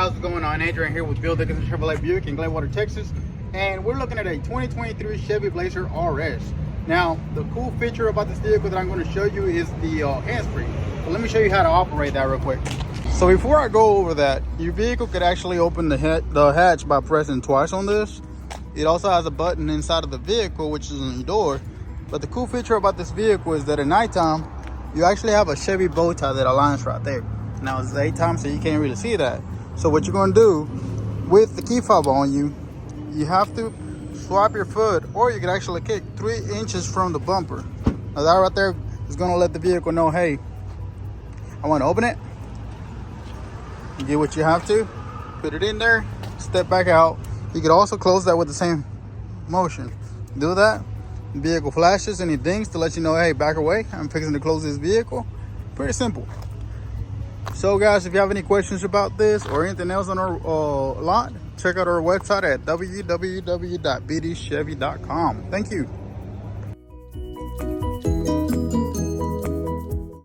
how's it going on? Adrian here with Dickason Chevrolet Buick in Gladewater, Texas, and we're looking at a 2023 Chevy Blazer RS. Now, the cool feature about this vehicle that I'm going to show you is the hands-free. So let me show you how to operate that real quick. So before I go over that, your vehicle could actually open the hatch by pressing twice on this. It also has a button inside of the vehicle, which is on your door. But the cool feature about this vehicle is that at nighttime, you actually have a Chevy bow tie that aligns right there. Now it's daytime, so you can't really see that. So what you're going to do with the key fob on you, you have to swap your foot, or you can actually kick 3 inches from the bumper. Now that right there is going to let the vehicle know, hey, I want to open it. You get what you have to, put it in there, step back out. You could also close that with the same motion. Do that, the vehicle flashes and it dings to let you know, hey, back away, I'm fixing to close this vehicle. Pretty simple. So guys, if you have any questions about this or anything else on our lot, check out our website at www.bdchevy.com. Thank you.